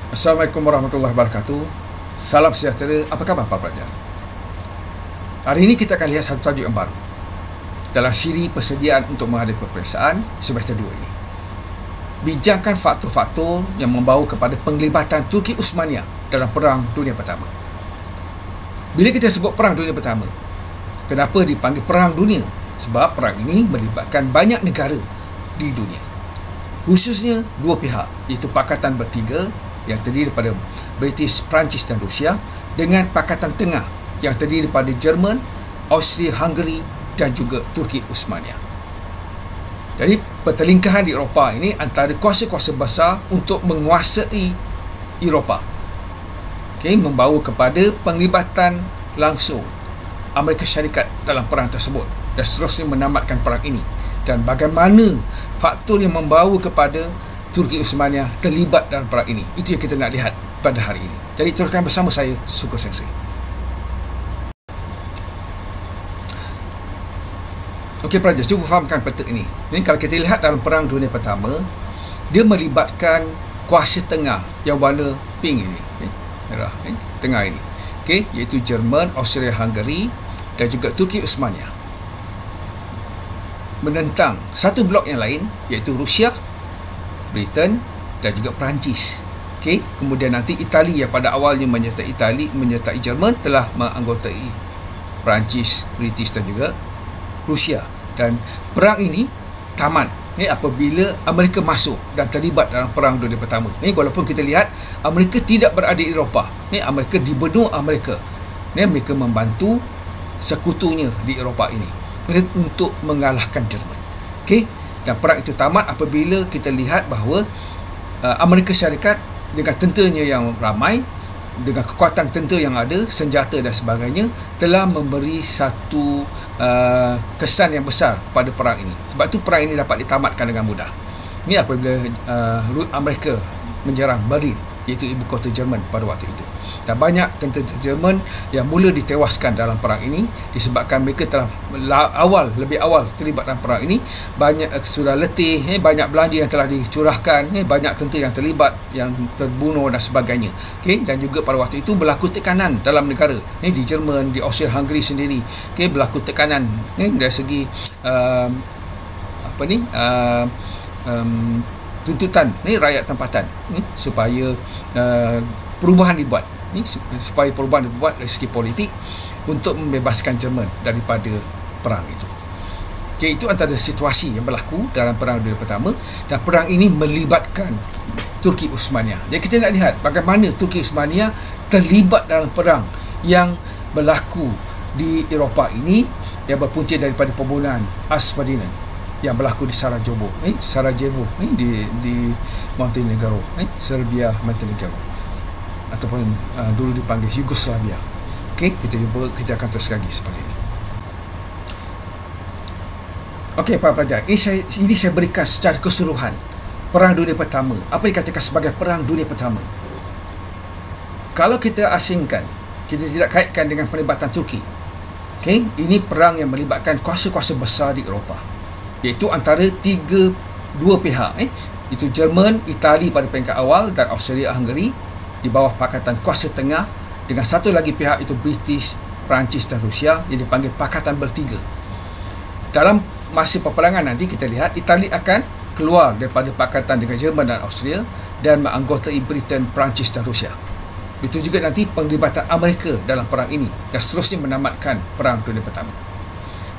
Assalamualaikum warahmatullahi wabarakatuh. Salam sejahtera. Apa khabar para pelajar? Hari ini kita akan lihat satu tajuk yang baru dalam siri persediaan untuk menghadapi peperiksaan semester 2 ini. Bincangkan faktor-faktor yang membawa kepada penglibatan Turki Uthmaniyah dalam Perang Dunia Pertama. Bila kita sebut Perang Dunia Pertama, kenapa dipanggil Perang Dunia? Sebab perang ini melibatkan banyak negara di dunia, khususnya dua pihak, iaitu Pakatan Bertiga yang terdiri daripada British, Perancis dan Rusia, dengan Pakatan Tengah yang terdiri daripada Jerman, Austria-Hungary dan juga Turki Uthmaniyah. Jadi pertelingkahan di Eropah ini antara kuasa-kuasa besar untuk menguasai Eropah, membawa kepada penglibatan langsung Amerika Syarikat dalam perang tersebut dan seterusnya menamatkan perang ini. Dan bagaimana faktor yang membawa kepada Turki Uthmaniyah terlibat dalam perang ini, itu yang kita nak lihat pada hari ini. Jadi teruskan bersama saya, Suka Sensei. Okey pelajar, cuba fahamkan peta ini. Jadi kalau kita lihat dalam Perang Dunia Pertama, dia melibatkan kuasa tengah yang warna pink ini, merah, tengah ini, iaitu Jerman, Austria-Hungary dan juga Turki Uthmaniyah, menentang satu blok yang lain, iaitu Rusia, Britain dan juga Perancis. Kemudian nanti Itali yang pada awalnya menyertai Jerman telah menganggotai Perancis, British dan juga Rusia. Dan perang ini tamat apabila Amerika masuk dan terlibat dalam Perang Dunia Pertama. Walaupun kita lihat Amerika tidak berada di Eropah, Amerika di benua Amerika, mereka membantu sekutunya di Eropah ini untuk mengalahkan Jerman. Dan perang itu tamat apabila kita lihat bahawa Amerika Syarikat dengan tenteranya yang ramai, dengan kekuatan tentera yang ada, senjata dan sebagainya, telah memberi satu kesan yang besar pada perang ini. Sebab itu perang ini dapat ditamatkan dengan mudah. Ini apabila Amerika menyerang Berlin, iaitu ibu kota Jerman pada waktu itu. Dan banyak tentera Jerman yang mula ditewaskan dalam perang ini disebabkan mereka telah lebih awal terlibat dalam perang ini. Banyak sudah letih, banyak belanja yang telah dicurahkan, banyak tentera yang terlibat, yang terbunuh dan sebagainya. Dan juga pada waktu itu berlaku tekanan dalam negara, di Jerman, di Austria-Hungary sendiri, berlaku tekanan dari segi tuntutan rakyat tempatan, supaya perubahan dibuat, dari segi politik untuk membebaskan Jerman daripada perang itu. Itu antara situasi yang berlaku dalam Perang Dunia Pertama, dan perang ini melibatkan Turki Uthmaniyah. Jadi kita nak lihat bagaimana Turki Uthmaniyah terlibat dalam perang yang berlaku di Eropah ini, yang berpunca daripada pembunuhan Ferdinand yang berlaku di Sarajevo, di Montenegro, Serbia, Montenegro, ataupun dulu dipanggil Yugoslavia. Kita akan terus lagi seperti ini. Para pelajar, ini saya berikan secara keseluruhan Perang Dunia Pertama, apa dikatakan sebagai Perang Dunia Pertama. Kalau kita asingkan, kita tidak kaitkan dengan pelibatan Turki, ini perang yang melibatkan kuasa-kuasa besar di Eropah, iaitu antara dua pihak, itu Jerman, Itali pada peringkat awal, dan Austria-Hungary di bawah Pakatan Kuasa Tengah, dengan satu lagi pihak itu British, Perancis dan Rusia yang dipanggil Pakatan Bertiga. Dalam masa peperangan nanti kita lihat Itali akan keluar daripada pakatan dengan Jerman dan Austria dan menganggotai Britain, Perancis dan Rusia. Itu juga nanti penglibatan Amerika dalam perang ini dan seterusnya menamatkan Perang Dunia Pertama.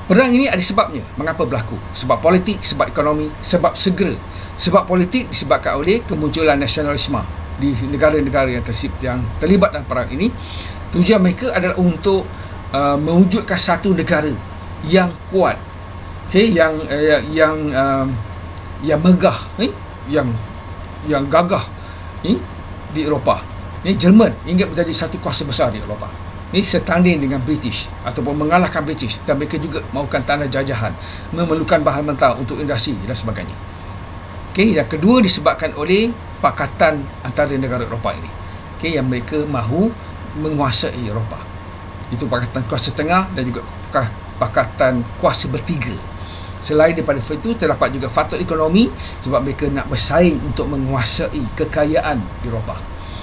Perang ini ada sebabnya. Mengapa berlaku? Sebab politik, sebab ekonomi, sebab segera. Sebab politik disebabkan oleh kemunculan nasionalisme di negara-negara yang terlibat dalam perang ini. Tujuan mereka adalah untuk mewujudkan satu negara yang kuat, yang megah, yang gagah di Eropah. Jerman ingin menjadi satu kuasa besar di Eropah, setanding dengan British ataupun mengalahkan British, dan mereka juga mahukan tanah jajahan, memerlukan bahan mentah untuk industri dan sebagainya. Yang kedua disebabkan oleh pakatan antara negara Eropah ini, yang mereka mahu menguasai Eropah. Itu Pakatan Kuasa Tengah dan juga Pakatan Kuasa Bertiga. Selain daripada itu, terdapat juga faktor ekonomi, sebab mereka nak bersaing untuk menguasai kekayaan Eropah.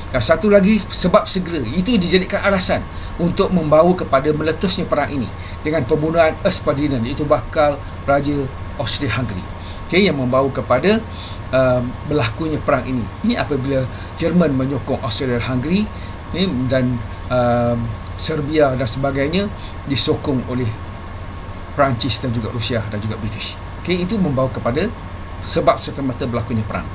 Dan satu lagi sebab segera, itu dijadikan alasan untuk membawa kepada meletusnya perang ini dengan pembunuhan Ferdinand, iaitu bakal Raja Austria-Hungary, yang membawa kepada berlakunya perang ini. Ini apabila Jerman menyokong Austria-Hungary dan Serbia dan sebagainya disokong oleh Perancis dan juga Rusia dan juga British. Itu membawa kepada sebab serta-merta berlakunya perang.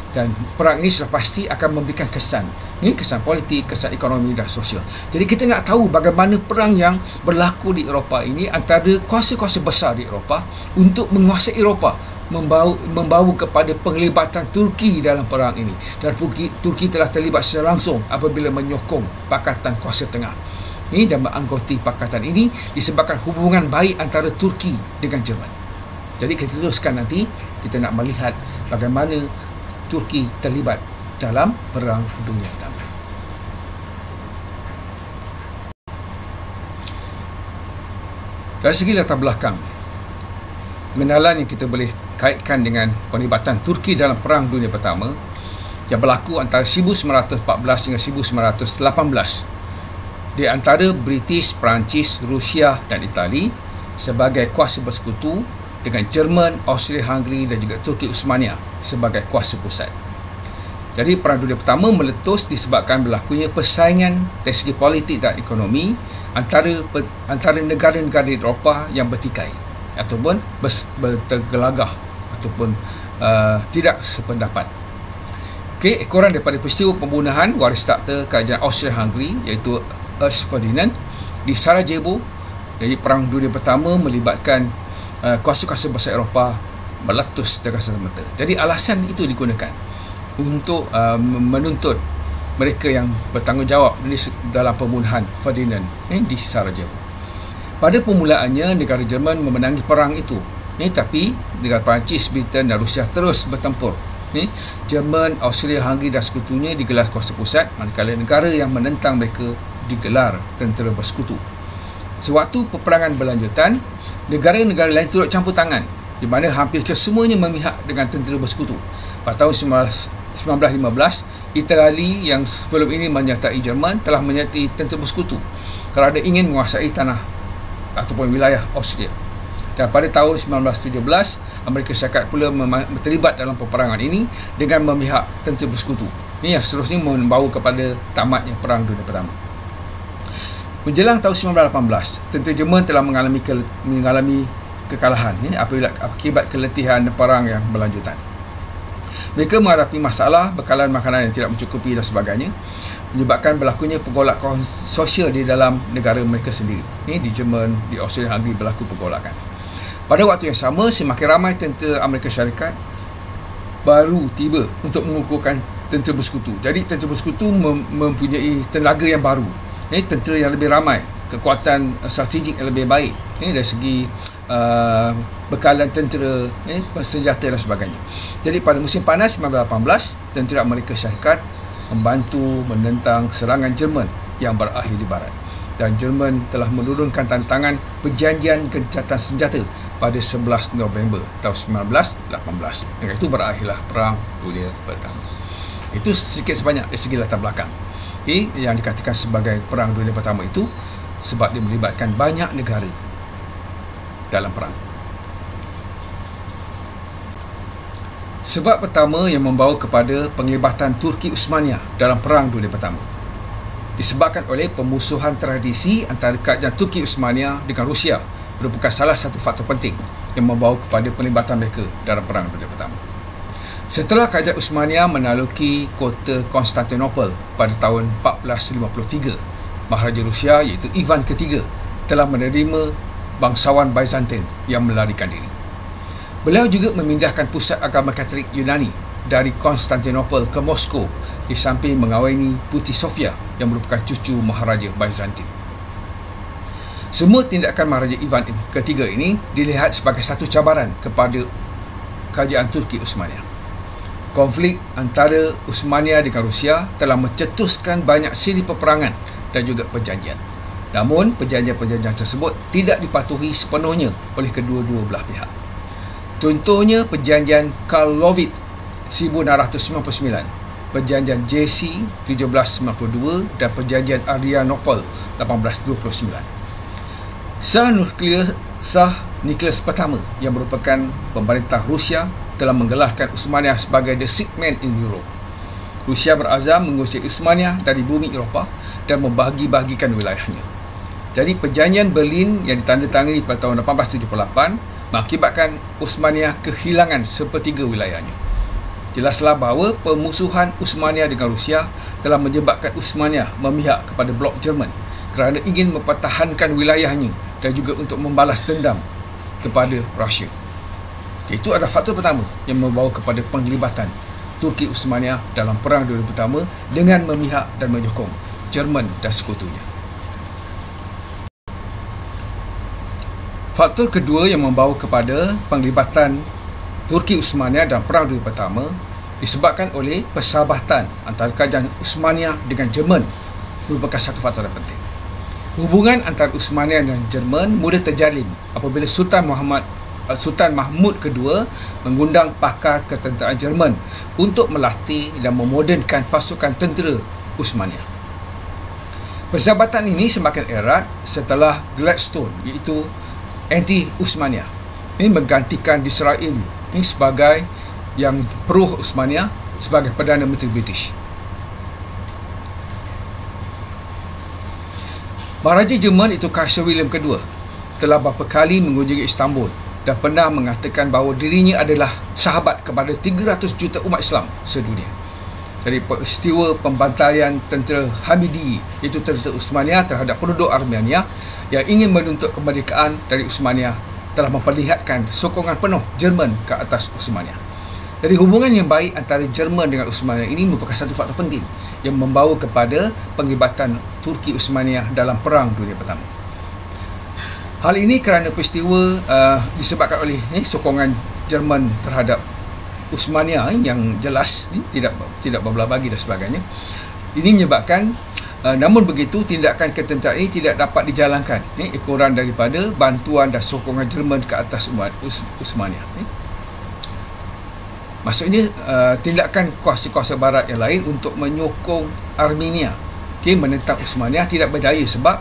Dan perang ini sudah pasti akan memberikan kesan, kesan politik, kesan ekonomi dan sosial. Jadi kita nak tahu bagaimana perang yang berlaku di Eropah ini antara kuasa-kuasa besar di Eropah untuk menguasai Eropah, membawa kepada penglibatan Turki dalam perang ini. Dan Turki telah terlibat secara langsung apabila menyokong Pakatan Kuasa Tengah dan menganggoti pakatan ini disebabkan hubungan baik antara Turki dengan Jerman. Jadi kita teruskan nanti, kita nak melihat bagaimana Turki terlibat dalam Perang Dunia Pertama. Dari segi latar belakang, pengenalan yang kita boleh kaitkan dengan penglibatan Turki dalam Perang Dunia Pertama yang berlaku antara 1914 hingga 1918 di antara British, Perancis, Rusia dan Itali sebagai kuasa bersekutu dengan Jerman, Austria-Hungary dan juga Turki Uthmaniyah sebagai kuasa pusat. Jadi Perang Dunia Pertama meletus disebabkan berlakunya persaingan dari segi politik dan ekonomi antara negara-negara Eropah yang bertikai ataupun bertergelagah ataupun tidak sependapat. Ekoran daripada peristiwa pembunuhan waris takhta kerajaan Austria-Hungary iaitu Ferdinand di Sarajevo. Jadi Perang Dunia Pertama melibatkan kuasa-kuasa besar Eropah meletus dengan serta-merta. Jadi alasan itu digunakan untuk menuntut mereka yang bertanggungjawab dalam pembunuhan Ferdinand di Sarajevo. Pada permulaannya negara Jerman memenangi perang itu, tapi negara Perancis, Britain dan Rusia terus bertempur. Jerman, Austria-Hungary dan sekutunya digelar kuasa pusat, manakala negara yang menentang mereka digelar tentera bersekutu. Sewaktu peperangan berlanjutan, negara-negara lain turut campur tangan, di mana hampir kesemuanya memihak dengan tentera bersekutu. Pada tahun 1915, Itali yang sebelum ini menyertai Jerman telah menyertai tentera bersekutu kerana ingin menguasai tanah ataupun wilayah Austria. Dan pada tahun 1917, Amerika Syarikat pula terlibat dalam peperangan ini dengan memihak tentera bersekutu. Ini yang seterusnya membawa kepada tamatnya Perang Dunia Pertama. Menjelang tahun 1918, tentera Jerman telah mengalami kekalahan akibat keletihan perang yang berlanjutan. Mereka menghadapi masalah bekalan makanan yang tidak mencukupi dan sebagainya, menyebabkan berlakunya pergolakan sosial di dalam negara mereka sendiri. Di Jerman, di Austria-Hungary berlaku pergolakan. Pada waktu yang sama, semakin ramai tentera Amerika Syarikat baru tiba untuk mengukuhkan tentera bersekutu. Jadi tentera bersekutu mempunyai tenaga yang baru, tentera yang lebih ramai, kekuatan strategik yang lebih baik dari segi bekalan tentera, senjata dan sebagainya. Jadi pada musim panas 1918, tentera Amerika Syarikat membantu menentang serangan Jerman yang berakhir di barat, dan Jerman telah menurunkan tanda tangan perjanjian gencatan senjata pada 11 November tahun 1918. Dengan itu berakhirlah Perang Dunia Pertama. Itu sedikit sebanyak dari segi latar belakang. Yang dikatakan sebagai Perang Dunia Pertama itu sebab dia melibatkan banyak negara dalam perang. Sebab pertama yang membawa kepada penglibatan Turki Uthmaniyah dalam Perang Dunia Pertama disebabkan oleh pemusuhan tradisi antara kerajaan Turki Uthmaniyah dengan Rusia, merupakan salah satu faktor penting yang membawa kepada penglibatan mereka dalam Perang Dunia Pertama. Setelah kerajaan Uthmaniyah menaklukki kota Konstantinopel pada tahun 1453, Maharaja Rusia iaitu Ivan III telah menerima bangsawan Byzantine yang melarikan diri. Beliau juga memindahkan pusat agama Katolik Yunani dari Konstantinopel ke Moskow, di samping mengawini Putri Sofia yang merupakan cucu Maharaja Byzantine. Semua tindakan Maharaja Ivan III ini dilihat sebagai satu cabaran kepada kerajaan Turki Uthmaniyah. Konflik antara Uthmaniyah dengan Rusia telah mencetuskan banyak siri peperangan dan juga perjanjian. Namun, perjanjian-perjanjian tersebut tidak dipatuhi sepenuhnya oleh kedua-dua belah pihak. Contohnya, perjanjian Karlowitz 1699 Perjanjian JC 1792 dan Perjanjian Adrianopel 1829. Sah Nicholas pertama yang merupakan pemerintah Rusia telah menggelarkan Uthmaniyah sebagai the sick man in Europe. Rusia berazam mengusir Uthmaniyah dari bumi Eropah dan membahagi-bahagikan wilayahnya. Jadi perjanjian Berlin yang ditandatangani pada tahun 1878 mengakibatkan Uthmaniyah kehilangan sepertiga wilayahnya. Jelaslah bahawa permusuhan Uthmaniyah dengan Rusia telah menyebabkan Uthmaniyah memihak kepada blok Jerman kerana ingin mempertahankan wilayahnya dan juga untuk membalas dendam kepada Rusia. Itu adalah faktor pertama yang membawa kepada penglibatan Turki Uthmaniyah dalam Perang Dunia Pertama dengan memihak dan menyokong Jerman dan sekutunya. Faktor kedua yang membawa kepada penglibatan Turki Uthmaniyah dalam Perang Dunia Pertama disebabkan oleh persahabatan antara kerajaan Uthmaniyah dengan Jerman merupakan satu faktor yang penting. Hubungan antara Uthmaniyah dan Jerman mula terjalin apabila Sultan Mahmud II mengundang pakar ketenteraan Jerman untuk melatih dan memodernkan pasukan tentera Uthmaniyah. Persahabatan ini semakin erat setelah Gladstone, iaitu anti-Uthmaniyah. Ini menggantikan Disraeli ini sebagai yang pro Uthmaniyah sebagai Perdana Menteri British. Maharaja Jerman itu Kaisar William II telah beberapa kali mengunjungi Istanbul dan pernah mengatakan bahawa dirinya adalah sahabat kepada 300 juta umat Islam sedunia. Jadi peristiwa pembantaian tentera Hamidi, iaitu tentera Uthmaniyah terhadap penduduk Armenia yang ingin menuntut kemerdekaan dari Uthmaniyah, telah memperlihatkan sokongan penuh Jerman ke atas Uthmaniyah. Jadi hubungan yang baik antara Jerman dengan Uthmaniyah ini merupakan satu faktor penting yang membawa kepada penglibatan Turki Uthmaniyah dalam Perang Dunia Pertama. Hal ini kerana peristiwa disebabkan oleh sokongan Jerman terhadap Uthmaniyah yang jelas, tidak berbelah bagi dan sebagainya. Ini menyebabkan namun begitu tindakan ketenteraan ini tidak dapat dijalankan ekoran daripada bantuan dan sokongan Jerman ke atas Uthmaniyah. Maksudnya tindakan kuasa-kuasa barat yang lain untuk menyokong Armenia menentang Uthmaniyah tidak berdaya sebab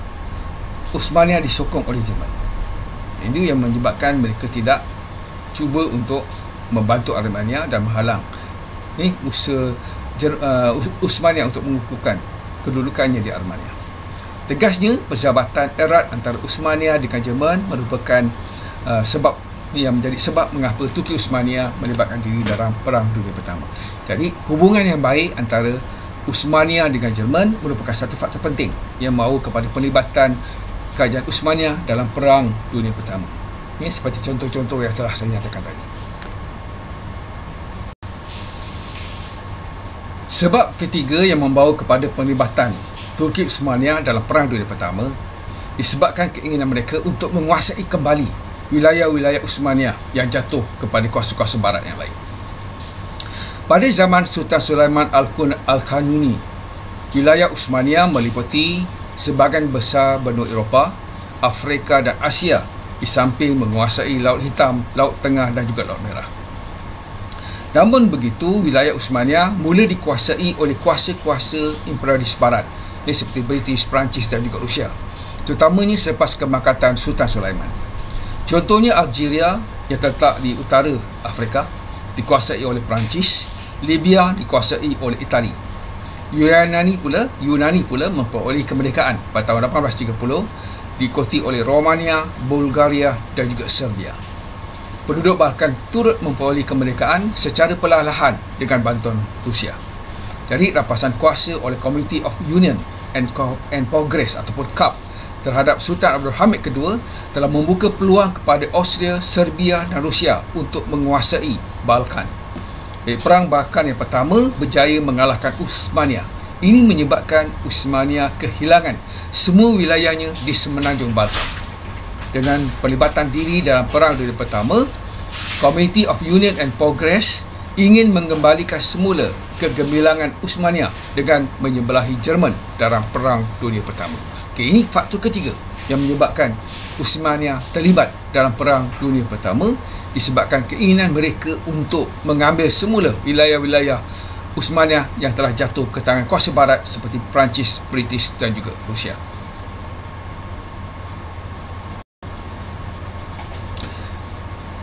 Uthmaniyah disokong oleh Jerman. Itu yang menyebabkan mereka tidak cuba untuk membantu Armenia dan menghalang usaha Uthmaniyah untuk mengukuhkan kedudukannya di Armenia. Tegasnya, persahabatan erat antara Uthmaniyah dengan Jerman merupakan sebab yang menjadi sebab mengapa Turki Uthmaniyah melibatkan diri dalam Perang Dunia Pertama. Jadi hubungan yang baik antara Uthmaniyah dengan Jerman merupakan satu faktor penting yang mahu kepada pelibatan kerajaan Uthmaniyah dalam Perang Dunia Pertama. Ini seperti contoh-contoh yang telah saya nyatakan tadi. Sebab ketiga yang membawa kepada penglibatan Turki Uthmaniyah dalam Perang Dunia Pertama disebabkan keinginan mereka untuk menguasai kembali wilayah-wilayah Uthmaniyah yang jatuh kepada kuasa-kuasa barat yang lain. Pada zaman Sultan Sulaiman Al-Kanuni, wilayah Uthmaniyah meliputi sebahagian besar benua Eropah, Afrika dan Asia, di samping menguasai Laut Hitam, Laut Tengah dan juga Laut Merah. Namun begitu, wilayah Uthmaniyah mula dikuasai oleh kuasa-kuasa imperialis barat, seperti British, Perancis dan juga Rusia, terutamanya selepas kemangkatan Sultan Sulaiman. Contohnya Algeria yang terletak di utara Afrika dikuasai oleh Perancis, Libya dikuasai oleh Itali. Yunani pula memperoleh kemerdekaan pada tahun 1830, diikuti oleh Romania, Bulgaria dan juga Serbia. Penduduk bahkan turut memperoleh kemerdekaan secara perlahan dengan bantuan Rusia. Jadi rampasan kuasa oleh Committee of Union and Progress ataupun CUP terhadap Sultan Abdul Hamid II telah membuka peluang kepada Austria, Serbia dan Rusia untuk menguasai Balkan. Perang Balkan yang pertama berjaya mengalahkan Uthmaniyah. Ini menyebabkan Uthmaniyah kehilangan semua wilayahnya di semenanjung Balkan. Dengan pelibatan diri dalam Perang Dunia Pertama, Committee of Union and Progress ingin mengembalikan semula kegemilangan Uthmaniyah dengan menyebelahi Jerman dalam Perang Dunia Pertama. Ini faktor ketiga yang menyebabkan Uthmaniyah terlibat dalam Perang Dunia Pertama, disebabkan keinginan mereka untuk mengambil semula wilayah-wilayah Uthmaniyah yang telah jatuh ke tangan kuasa barat seperti Perancis, British dan juga Rusia.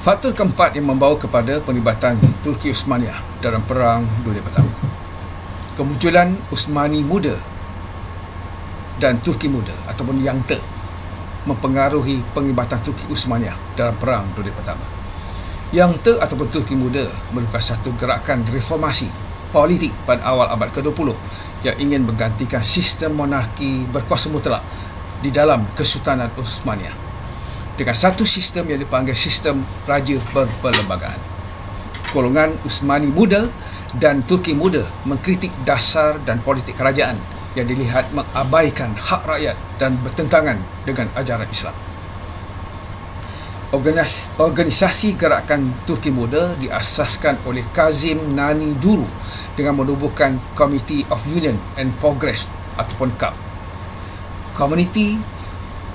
Faktor keempat yang membawa kepada penglibatan Turki Uthmaniyah dalam Perang Dunia Pertama. Kemunculan Uthmani Muda dan Turki Muda ataupun Young Turk mempengaruhi penglibatan Turki Uthmaniyah dalam Perang Dunia Pertama. Young Turk ataupun Turki Muda merupakan satu gerakan reformasi politik pada awal abad ke-20 yang ingin menggantikan sistem monarki berkuasa mutlak di dalam Kesultanan Uthmaniyah dengan satu sistem yang dipanggil sistem raja berperlembagaan. Golongan Uthmani Muda dan Turki Muda mengkritik dasar dan politik kerajaan yang dilihat mengabaikan hak rakyat dan bertentangan dengan ajaran Islam. Organisasi gerakan Turki Muda diasaskan oleh Kazim Nani Duru dengan menubuhkan Committee of Union and Progress ataupun CUP. Committee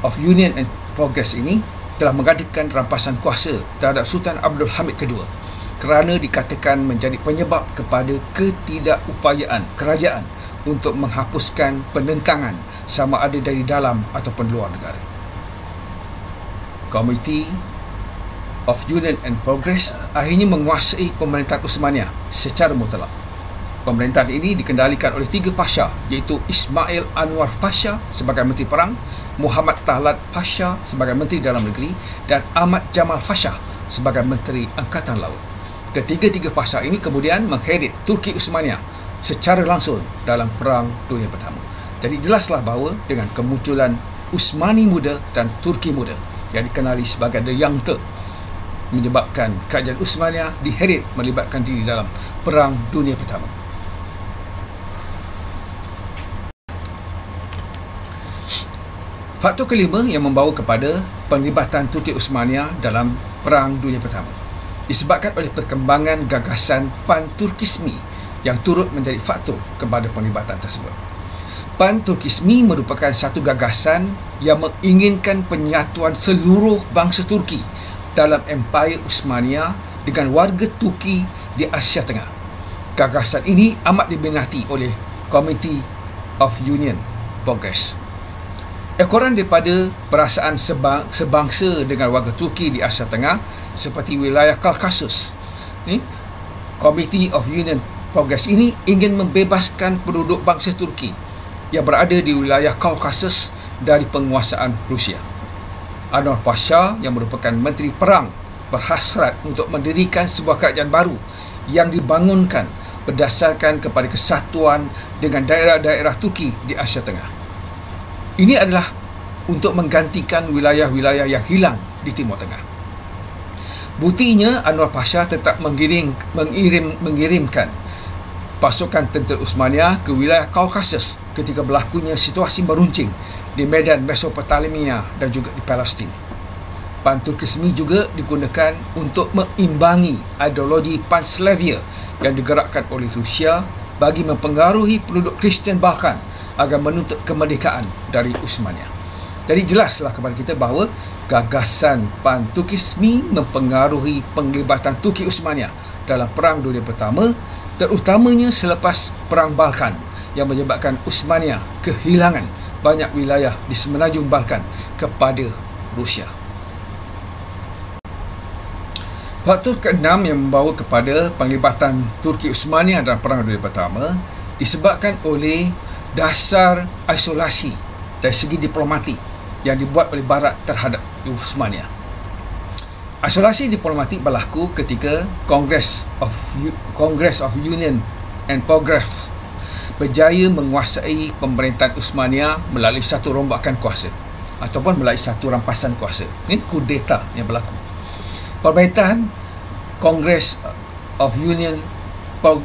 of Union and Progress ini telah mengadakan rampasan kuasa terhadap Sultan Abdul Hamid II kerana dikatakan menjadi penyebab kepada ketidakupayaan kerajaan untuk menghapuskan penentangan sama ada dari dalam ataupun luar negara. Committee of Union and Progress akhirnya menguasai pemerintahan Uthmaniyah secara mutlak. Pemerintahan ini dikendalikan oleh 3 pasha, iaitu Ismail Anwar Pasha sebagai Menteri Perang, Muhammad Tahlat Pasha sebagai Menteri Dalam Negeri dan Ahmad Jamal Pasha sebagai Menteri Angkatan Laut. Ketiga-tiga pasha ini kemudian mengheret Turki Uthmaniyah secara langsung dalam Perang Dunia Pertama. Jadi jelaslah bahawa dengan kemunculan Uthmani Muda dan Turki Muda yang dikenali sebagai The Young Turk menyebabkan kerajaan Uthmaniyah diheret melibatkan diri dalam Perang Dunia Pertama. Faktor kelima yang membawa kepada penglibatan Turki Uthmaniyah dalam Perang Dunia Pertama disebabkan oleh perkembangan gagasan Pan-Turkismi yang turut menjadi faktor kepada penglibatan tersebut. Pan-Turkismi merupakan satu gagasan yang menginginkan penyatuan seluruh bangsa Turki dalam Empire Uthmaniyah dengan warga Turki di Asia Tengah. Gagasan ini amat diminati oleh Committee of Union Progress. Ekoran daripada perasaan sebangsa dengan warga Turki di Asia Tengah seperti wilayah Kaukasus, Committee of Union Progress ini ingin membebaskan penduduk bangsa Turki yang berada di wilayah Kaukasus dari penguasaan Rusia. Anwar Pasha yang merupakan Menteri Perang berhasrat untuk mendirikan sebuah kerajaan baru yang dibangunkan berdasarkan kepada kesatuan dengan daerah-daerah Turki di Asia Tengah. Ini adalah untuk menggantikan wilayah-wilayah yang hilang di Timur Tengah. Buktinya, Anwar Pasha tetap mengirimkan pasukan tentera Uthmaniyah ke wilayah Kaukasus ketika berlakunya situasi meruncing di medan Mesopotamia dan juga di Palestin. Pan-Turkismi juga digunakan untuk mengimbangi ideologi Pan-Slavia yang digerakkan oleh Rusia bagi mempengaruhi penduduk Kristian Balkan agar menuntut kemerdekaan dari Uthmaniyah. Jadi jelaslah kepada kita bahawa gagasan Pan-Turkismi mempengaruhi penglibatan Turki Uthmaniyah dalam Perang Dunia Pertama, terutamanya selepas Perang Balkan yang menyebabkan Uthmaniyah kehilangan banyak wilayah di semenanjung Balkan kepada Rusia. Faktor keenam yang membawa kepada penglibatan Turki Uthmaniyah dalam Perang Dunia Pertama disebabkan oleh dasar isolasi dari segi diplomatik yang dibuat oleh Barat terhadap Uthmaniyah. Isolasi diplomatik berlaku ketika Congress of Union and Progress berjaya menguasai pemerintahan Uthmaniyah melalui satu rombakan kuasa ataupun melalui satu rampasan kuasa. Ini kudeta yang berlaku. Pemerintahan Congress of Union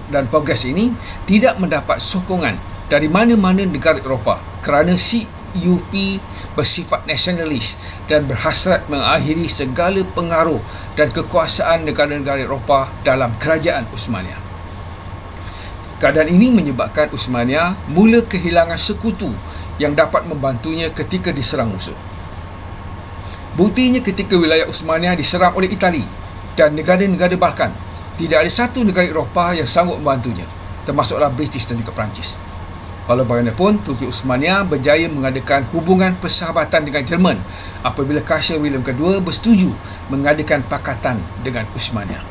dan Progress ini tidak mendapat sokongan dari mana-mana negara Eropah kerana CUP bersifat nasionalis dan berhasrat mengakhiri segala pengaruh dan kekuasaan negara-negara Eropah dalam kerajaan Uthmaniyah. Keadaan ini menyebabkan Uthmaniyah mula kehilangan sekutu yang dapat membantunya ketika diserang musuh. Buktinya ketika wilayah Uthmaniyah diserang oleh Itali dan negara-negara Balkan, tidak ada satu negara Eropah yang sanggup membantunya. termasuklah British dan juga Perancis. Walau bagaimanapun, Turki Uthmaniyah berjaya mengadakan hubungan persahabatan dengan Jerman apabila Kaisar William II bersetuju mengadakan pakatan dengan Uthmaniyah.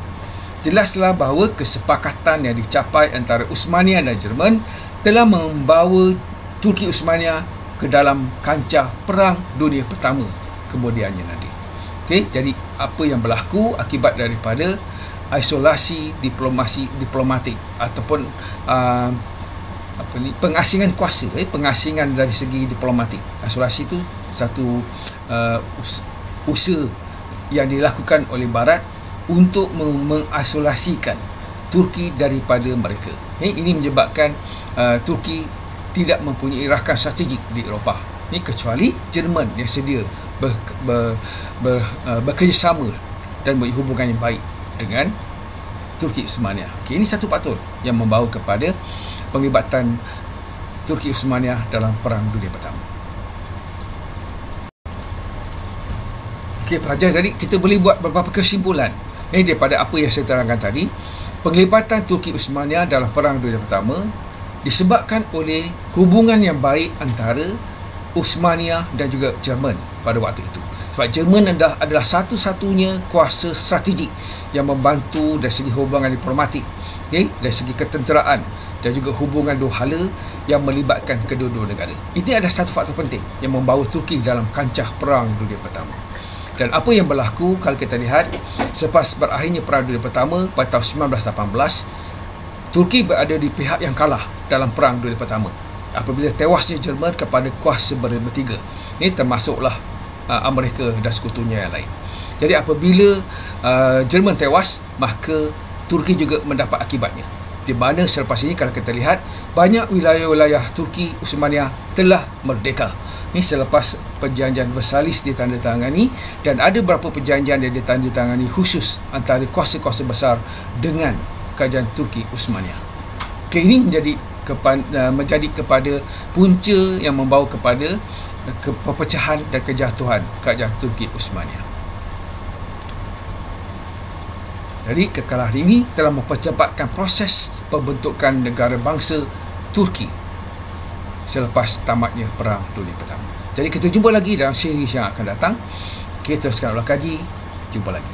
Jelaslah bahawa kesepakatan yang dicapai antara Uthmaniyah dan Jerman telah membawa Turki Uthmaniyah ke dalam kancah Perang Dunia Pertama kemudiannya nanti. Okey, jadi apa yang berlaku akibat daripada isolasi diplomatik ataupun pengasingan kuasa, pengasingan dari segi diplomatik. Isolasi itu satu usaha yang dilakukan oleh Barat untuk mengisolasikan Turki daripada mereka. Ini menyebabkan Turki tidak mempunyai rakan strategik di Eropah. Ini kecuali Jerman yang sedia bekerjasama dan berhubungan yang baik dengan Turki Uthmaniyah. Okay, ini satu faktor yang membawa kepada penglibatan Turki Uthmaniyah dalam Perang Dunia Pertama. Okey, pelajar, jadi kita boleh buat beberapa kesimpulan daripada apa yang saya terangkan tadi. Penglibatan Turki Uthmaniyah dalam Perang Dunia Pertama disebabkan oleh hubungan yang baik antara Uthmaniyah dan juga Jerman pada waktu itu. Sebab Jerman adalah satu-satunya kuasa strategik yang membantu dari segi hubungan diplomatik, dari segi ketenteraan dan juga hubungan dua hala yang melibatkan kedua-dua negara. Ini adalah satu faktor penting yang membawa Turki dalam kancah Perang Dunia Pertama. Dan apa yang berlaku kalau kita lihat selepas berakhirnya Perang Dunia Pertama pada tahun 1918, Turki berada di pihak yang kalah dalam Perang Dunia Pertama apabila tewasnya Jerman kepada kuasa bertiga. Ini termasuklah Amerika dan sekutunya yang lain. Jadi apabila Jerman tewas, maka Turki juga mendapat akibatnya. Di mana selepas ini kalau kita lihat banyak wilayah-wilayah Turki Uthmaniyah telah merdeka. Ini selepas perjanjian Versailles ditandatangani, dan ada beberapa perjanjian yang ditandatangani khusus antara kuasa-kuasa besar dengan kerajaan Turki Uthmaniyah. Ini menjadi kepada punca yang membawa kepada perpecahan dan kejatuhan kerajaan Turki Uthmaniyah. Jadi kekalahan ini telah mempercepatkan proses pembentukan negara bangsa Turki selepas tamatnya Perang Dunia Pertama. Jadi kita jumpa lagi dalam siri yang akan datang. Kita teruskan ulang kaji. Jumpa lagi.